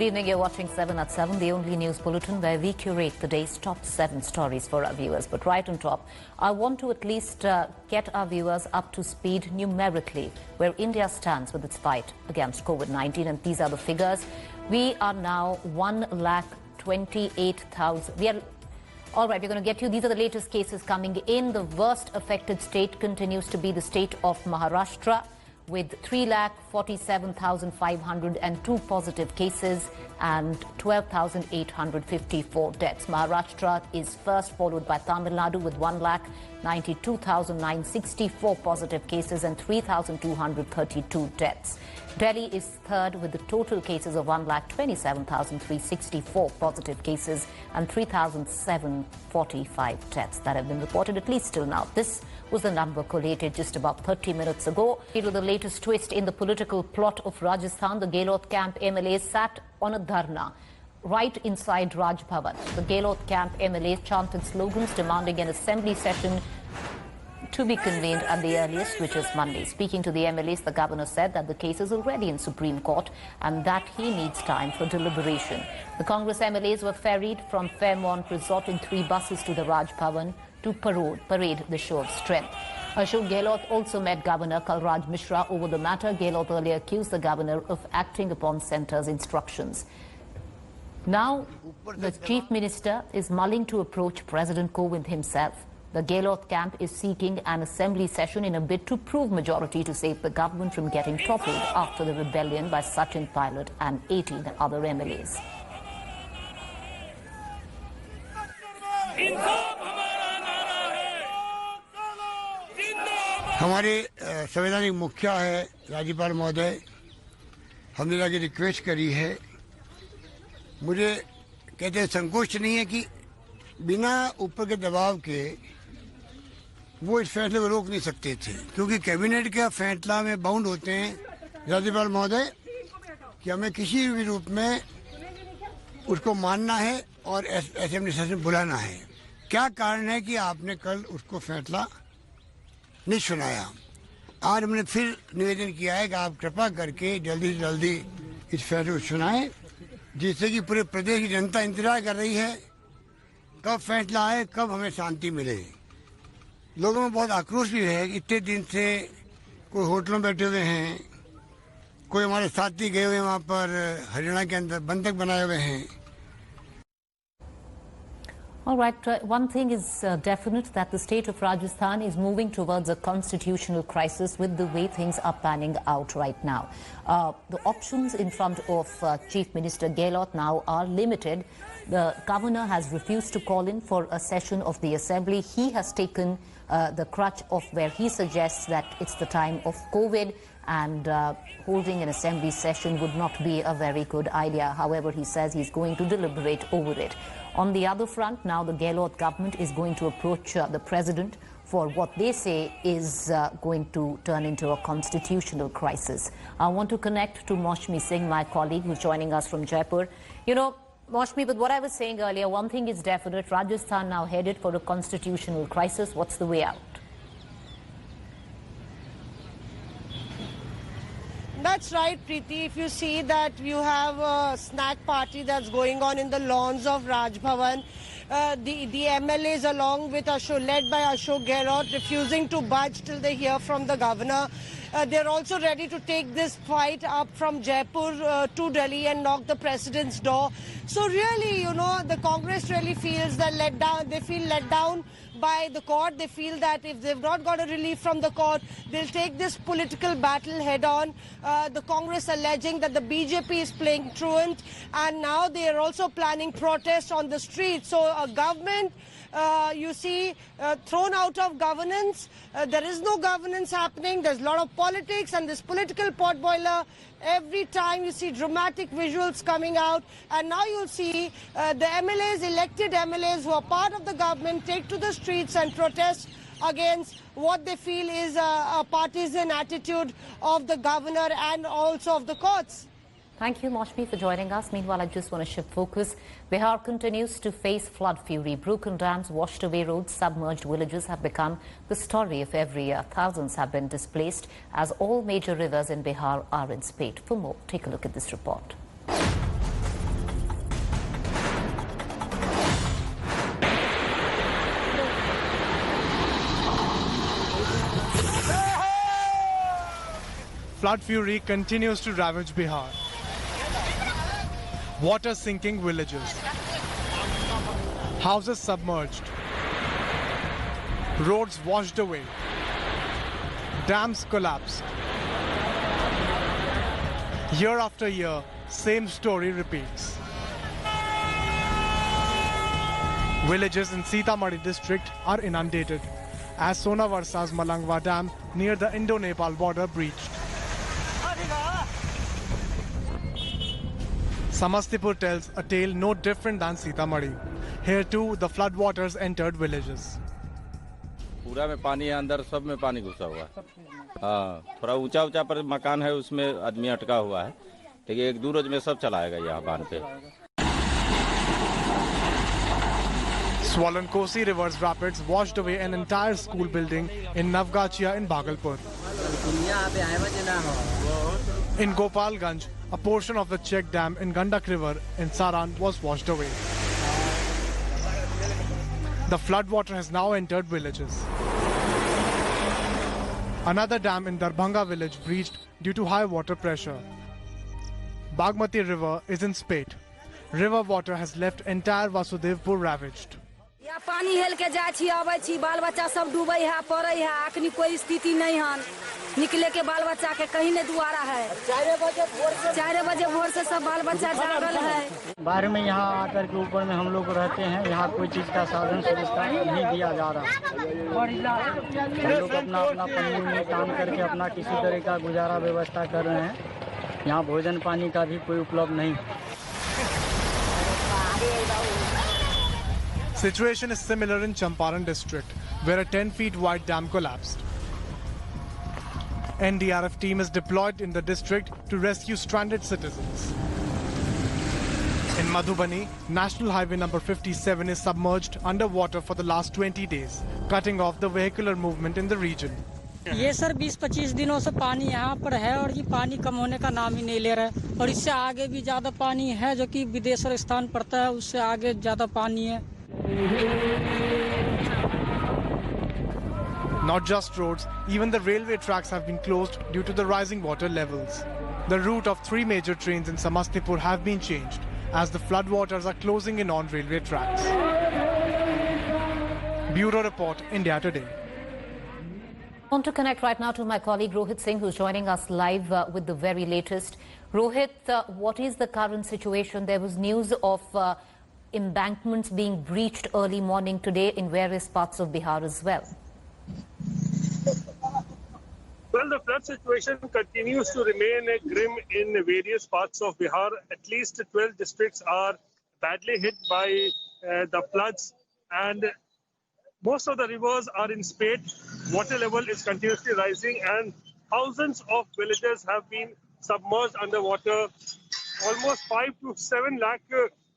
Good evening, you're watching 7 at 7, the only news bulletin where we curate the day's top 7 stories for our viewers. But right on top, I want to at least get our viewers up to speed numerically where India stands with its fight against COVID-19. And these are the figures. We are now 1,28,000. All right, we're going to get you. These are the latest cases coming in. The worst affected state continues to be the state of Maharashtra, with 3,47,502 positive cases and 12,854 deaths. Maharashtra is first, followed by Tamil Nadu with 1,92,964 positive cases and 3,232 deaths. Delhi is third with the total cases of 1,27,364 positive cases and 3,745 deaths that have been reported, at least till now. This was the number collated just about 30 minutes ago. Due to the latest twist in the political plot of Rajasthan, the Gehlot camp MLAs sat on a dharna right inside Raj Bhavan. The Gehlot camp MLAs chanted slogans demanding an assembly session to be convened at the earliest, which is Monday. Speaking to the MLAs, the governor said that the case is already in Supreme Court and that he needs time for deliberation. The Congress MLAs were ferried from Fairmont Resort in 3 buses to the Raj Bhavan to parade the show of strength. Ashok Gehlot also met Governor Kalraj Mishra over the matter. Gehlot earlier accused the governor of acting upon centre's instructions. Now, the chief minister is mulling to approach President Kovind himself. The Gehlot camp is seeking an assembly session in a bid to prove majority to save the government from getting toppled after the rebellion by Sachin Pilot and 18 other MLAs. हमारे संवैधानिक मुखिया है राज्यपाल महोदय, हमने जाके request करी है। मुझे कहते हैं संकोच नहीं है कि बिना ऊपर के दबाव के वो इस फैसले को रोक नहीं सकते थे, क्योंकि कैबिनेट का फैसला में बाउंड होते हैं राज्यपाल महोदय कि हमें किसी भी रूप में उसको मानना है और असेंबली सेशन बुलाना है। क्या कारण है कि आपने कल उसको फैसला नहीं सुनाया? आज हमने फिर निवेदन किया है कि आप कृपा करके जल्दी से जल्दी इस फैसले को सुनाएं, जिससे कि पूरे प्रदेश की जनता इंतजार कर रही है कब फैसला आए, कब हमें शांति मिले। लोगों में बहुत आक्रोश भी है। इतने दिन से कोई होटलों में बैठे हुए हैं, कोई हमारे साथी गए हुए हैं वहाँ पर हरियाणा के अंदर बंधक बनाए हुए हैं। All right, one thing is definite, that the state of Rajasthan is moving towards a constitutional crisis with the way things are panning out right now. The options in front of Chief Minister Gehlot now are limited. The governor has refused to call in for a session of the assembly. He has taken the crutch of where he suggests that it's the time of COVID and holding an assembly session would not be a very good idea. However, he says he's going to deliberate over it. On the other front, now the Gehlot government is going to approach the president for what they say is going to turn into a constitutional crisis. I want to connect to Maushmi Singh, my colleague, who's joining us from Jaipur. You know, Maushmi, but what I was saying earlier, one thing is definite, Rajasthan now headed for a constitutional crisis. What's the way out? That's right, Preeti. If you see that you have a snack party that's going on in the lawns of Raj Bhavan, the MLAs along with led by Ashok Gehlot refusing to budge till they hear from the governor. They're also ready to take this fight up from Jaipur to Delhi and knock the president's door. So really, you know, the Congress really feels that they feel let down by the court. They feel that if they've not got a relief from the court, they'll take this political battle head on. The Congress alleging that the BJP is playing truant, and now they are also planning protests on the streets. So a government, you see, thrown out of governance. There is no governance happening. There's a lot of politics and this political potboiler. Every time you see dramatic visuals coming out, and now you'll see the MLAs, elected MLAs who are part of the government, take to the streets and protest against what they feel is a partisan attitude of the governor and also of the courts. Thank you, Maushmi, for joining us. Meanwhile, I just want to shift focus. Bihar continues to face flood fury. Broken dams, washed away roads, submerged villages have become the story of every year. Thousands have been displaced as all major rivers in Bihar are in spate. For more, take a look at this report. flood fury continues to ravage Bihar. Water sinking villages. Houses submerged. Roads washed away. Dams collapsed. Year after year, same story repeats. Villages in Sitamarhi district are inundated as Sonavarsa's Malangwa Dam near the Indo-Nepal border breached. Samastipur tells a tale no different than Sitamarhi. Here too, the floodwaters entered villages. पूरा में पानी है, अंदर सब में पानी घुसा हुआ है। हाँ, थोड़ा ऊंचा ऊंचा पर मकान है, उसमें आदमी अटका हुआ है, लेकिन एक दो रोज में सब चलाएगा यहाँ बांध पे। Swollen Kosi River's rapids washed away an entire school building in Navgachia in Bhagalpur. In Gopalganj, a portion of the check dam in Gandak River in Saran was washed away. The floodwater has now entered villages. Another dam in Darbhanga village breached due to high water pressure. Bagmati River is in spate. River water has left entire Vasudevpur ravaged. या पानी hello के जाय छी आबै छी बाल बच्चा सब डूबै है पड़ै है अखनी कोई स्थिति नहीं हन निकले के बाल बच्चा के कहीं नहीं दुआरा है 4 बजे भोर से सब बाल बच्चा जागल है बाहर में यहाँ आकर के ऊपर में हम लोग रहते हैं यहाँ कोई चीज का साधन सुविधा नहीं दिया जा रहा हम लोग अपना अपना पन्नी में काम करके अपना किसी तरह का गुजारा व्यवस्था कर रहे हैं यहाँ भोजन पानी का भी कोई उपलब्ध नहीं। Situation is similar in Champaran district, where a 10 feet wide dam collapsed. NDRF team is deployed in the district to rescue stranded citizens. In Madhubani, National Highway number 57 is submerged underwater for the last 20 days, cutting off the vehicular movement in the region. ये sir 20-25 दिनों से पानी यहाँ पर है और ये पानी कम होने का नाम ही नहीं ले रहा है और इससे आगे भी ज़्यादा पानी है जो कि विदेश्वर स्थान पड़ता है उससे आगे ज़्यादा पानी है। Not just roads, even the railway tracks have been closed due to the rising water levels. The route of 3 major trains in Samastipur have been changed as the floodwaters are closing in on railway tracks. Bureau Report, India Today. I want to connect right now to my colleague Rohit Singh, who's joining us live with the very latest. Rohit, what is the current situation? There was news of embankments being breached early morning today in various parts of Bihar as well. Well, the flood situation continues to remain grim in various parts of Bihar. At least 12 districts are badly hit by the floods, and most of the rivers are in spate. Water level is continuously rising, and thousands of villages have been submerged underwater. Almost 5 to 7 lakh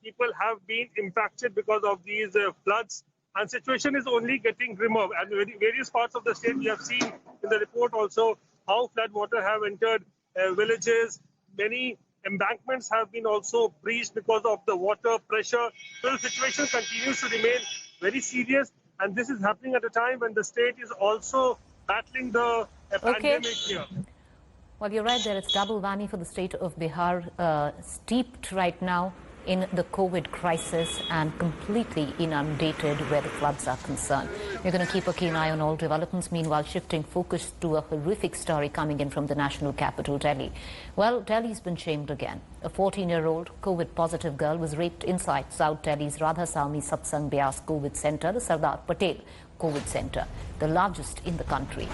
people have been impacted because of these floods, and situation is only getting grimmer. And in various parts of the state, we have seen in the report also how flood water have entered villages. Many embankments have been also breached because of the water pressure. So the situation continues to remain very serious, and this is happening at a time when the state is also battling the pandemic here. Well, you're right there. It's double whammy for the state of Bihar, steeped right now in the COVID crisis and completely inundated where the floods are concerned. We're going to keep a keen eye on all developments. Meanwhile, shifting focus to a horrific story coming in from the national capital, Delhi. Well, Delhi's been shamed again. A 14-year-old COVID-positive girl was raped inside South Delhi's Radha Swami Satsang Byas COVID Center, the Sardar Patel COVID Center, the largest in the country.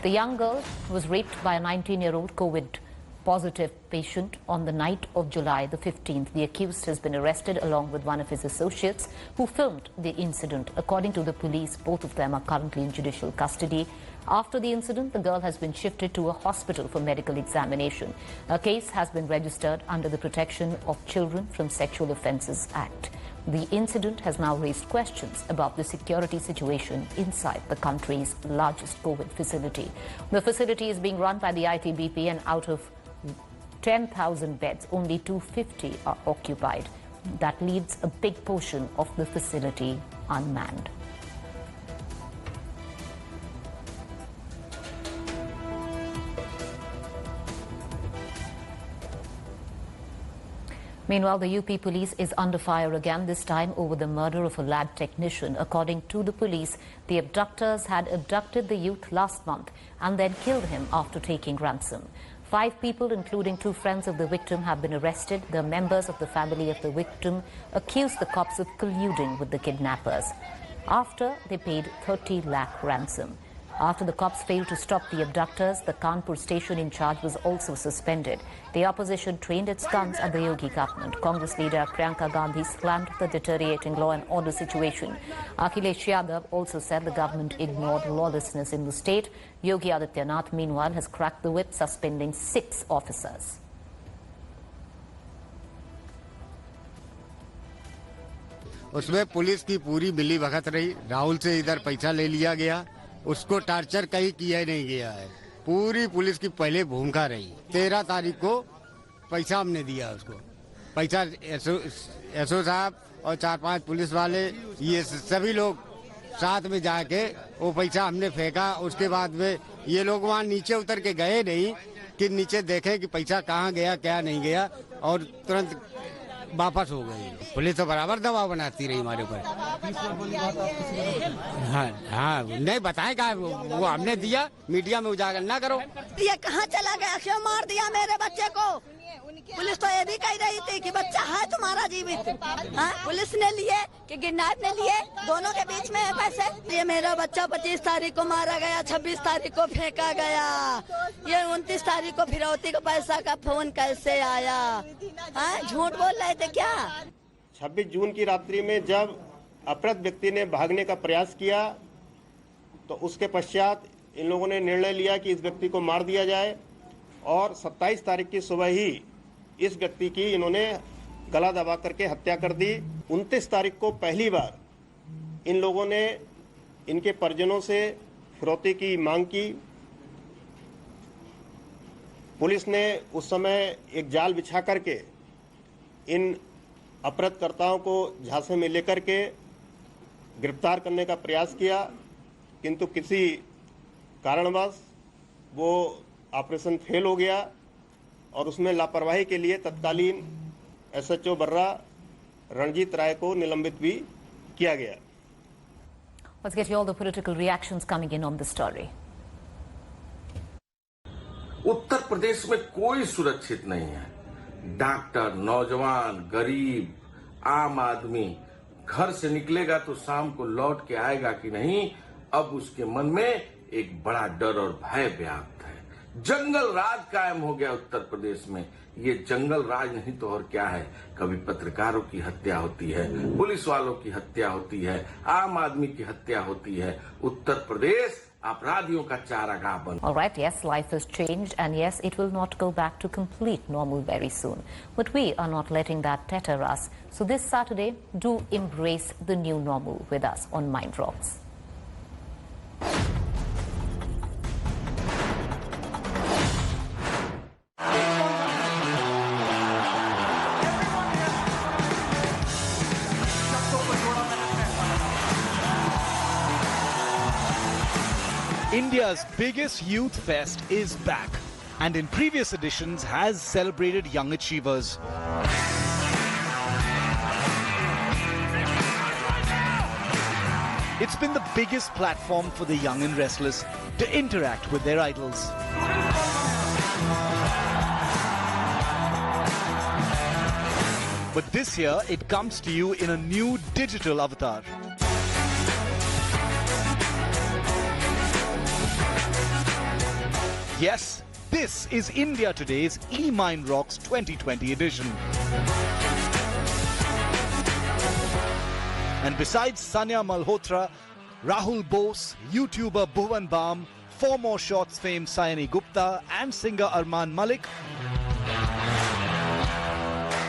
The young girl was raped by a 19-year-old COVID-positive patient on the night of July the 15th. The accused has been arrested along with one of his associates who filmed the incident. According to the police, both of them are currently in judicial custody. After the incident, the girl has been shifted to a hospital for medical examination. A case has been registered under the Protection of Children from Sexual Offences Act. The incident has now raised questions about the security situation inside the country's largest COVID facility. The facility is being run by the ITBP, and out of 10,000 beds, only 250 are occupied. That leaves a big portion of the facility unmanned. Meanwhile, the UP police is under fire again, this time over the murder of a lab technician. According to the police, the abductors had abducted the youth last month and then killed him after taking ransom. 5 people, including 2 friends of the victim, have been arrested. The members of the family of the victim accused the cops of colluding with the kidnappers after they paid 30 lakh ransom. After the cops failed to stop the abductors, the Kanpur station in charge was also suspended. The opposition trained its guns at the Yogi government. Congress leader Priyanka Gandhi slammed the deteriorating law and order situation. Akhilesh Yadav also said the government ignored lawlessness in the state. Yogi Adityanath, meanwhile, has cracked the whip, suspending 6 officers. उसमें police की पूरी मिली भगत रही। राहुल से इधर पैसा ले लिया गया, उसको टार्चर कहीं किया नहीं गया है। पूरी पुलिस की पहले भूमिका रही। 13 तारीख को पैसा हमने दिया उसको। पैसा एसओ साहब और 4-5 पुलिस वाले ये सभी लोग साथ में जाके वो पैसा हमने फेंका। उसके बाद में ये लोग वहाँ नीचे उतर के गए नहीं कि नीचे देखें कि पैसा कहाँ गया क्या नहीं गया, और तुरंत वापस हो गई। पुलिस तो बराबर दबाव बनाती रही हमारे ऊपर। हाँ नहीं बताएगा, वो हमने दिया, मीडिया में उजागर ना करो। ये कहाँ चला गया, क्यों मार दिया मेरे बच्चे को? पुलिस तो ये भी कह रही थी कि बच्चा है तुम्हारा जीवित। हाँ, पुलिस ने लिए कि किडनैप ने लिए, दोनों के बीच में है पैसे। ये मेरा बच्चा 25 तारीख को मारा गया, 26 तारीख को फेंका गया, ये 29 तारीख को फिरौती का पैसा का फोन कैसे आया? हाँ, झूठ बोल रहे थे क्या? 26 जून की रात्रि में जब अपराध व्यक्ति ने भागने का प्रयास किया तो उसके पश्चात इन लोगों ने निर्णय लिया कि इस व्यक्ति को मार दिया जाए, और 27 तारीख की सुबह ही इस व्यक्ति की इन्होंने गला दबा करके हत्या कर दी। 29 तारीख को पहली बार इन लोगों ने इनके परिजनों से फिरौती की मांग की। पुलिस ने उस समय एक जाल बिछा करके इन अपराधकर्ताओं को झांसे में लेकर के गिरफ्तार करने का प्रयास किया, किंतु किसी कारणवश वो ऑपरेशन फेल हो गया, और उसमें लापरवाही के लिए तत्कालीन एसएचओ बर्रा रणजीत राय को निलंबित भी किया गया। Let's get you all the political reactions coming in on this story. Uttar Pradesh में कोई सुरक्षित नहीं है। डॉक्टर, नौजवान, गरीब, आम आदमी घर से निकलेगा तो शाम को लौट के आएगा कि नहीं, अब उसके मन में एक बड़ा डर और भय व्याप्त है। जंगल राज कायम हो गया उत्तर प्रदेश में। ये जंगल राज नहीं तो और क्या है। कभी पत्रकारों की हत्या होती है, पुलिस वालों की हत्या होती है, आम आदमी की हत्या होती है। उत्तर प्रदेश अपराधियों का चारागाह बन। All right, yes, life has changed, and yes, it will not go back to complete normal very soon. But we are not letting that tetter us. So this Saturday, do embrace the new normal with us on Mind Rocks. India's biggest youth fest is back, and in previous editions has celebrated young achievers. It's been the biggest platform for the young and restless to interact with their idols. But this year, it comes to you in a new digital avatar. Yes, this is India Today's eMind Rocks 2020 edition. And besides Sanya Malhotra, Rahul Bose, YouTuber Bhuvan Bam, 4 More Shots fame Sayani Gupta and singer Arman Malik,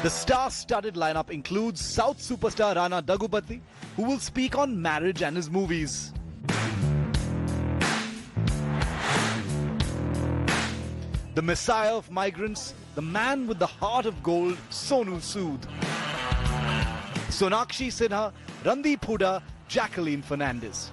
the star-studded lineup includes South superstar Rana Daggubati, who will speak on marriage and his movies. The messiah of migrants, the man with the heart of gold, Sonu Sood. Sonakshi Sinha, Randeep Hooda, Jacqueline Fernandez.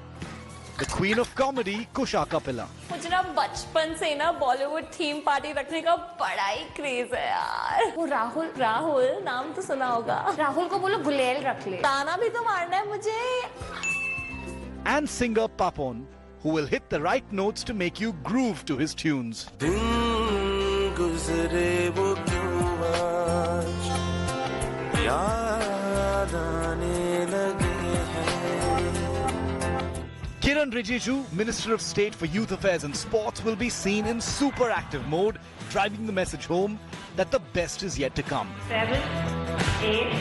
the queen of comedy Kusha Kapila. मुझे ना बचपन से ना Bollywood theme party रखने का बड़ा ही craze है यार। वो राहुल नाम तो सुना होगा। राहुल को बोलो गुलेल रख ले। ताना भी तो मारना है मुझे। And singer Papon, who will hit the right notes to make you groove to his tunes. Kiran Rijiju, Minister of State for Youth Affairs and Sports, will be seen in super active mode, driving the message home that the best is yet to come. 7, 8,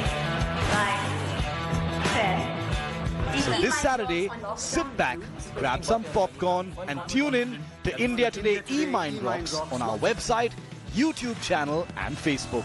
9, 10. So this Saturday, sit back, grab some popcorn and tune in to India Today E-Mind Rocks on our website, YouTube channel and Facebook.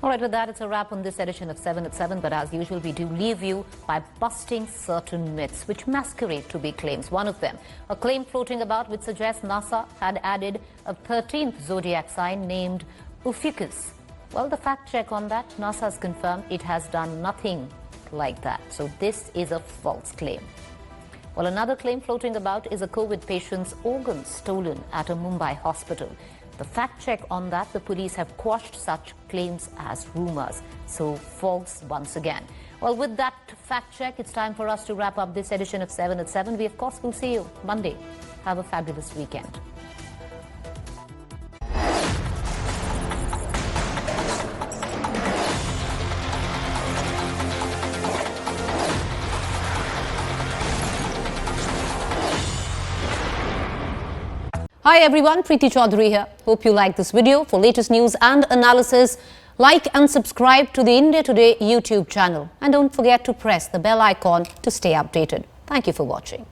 All right, with that, it's a wrap on this edition of 7 at 7. But as usual, we do leave you by busting certain myths which masquerade to be claims. One of them, a claim floating about which suggests NASA had added a 13th zodiac sign named Ophiuchus. Well, the fact check on that, NASA has confirmed it has done nothing like that. So this is a false claim. Well, another claim floating about is a COVID patient's organs stolen at a Mumbai hospital. The fact check on that, the police have quashed such claims as rumors. So false once again. Well, with that fact check, it's time for us to wrap up this edition of 7 at 7. We, of course, will see you Monday. Have a fabulous weekend. Hi everyone, Preeti Chaudhary here. Hope you like this video. For latest news and analysis, like and subscribe to the India Today YouTube channel. And don't forget to press the bell icon to stay updated. Thank you for watching.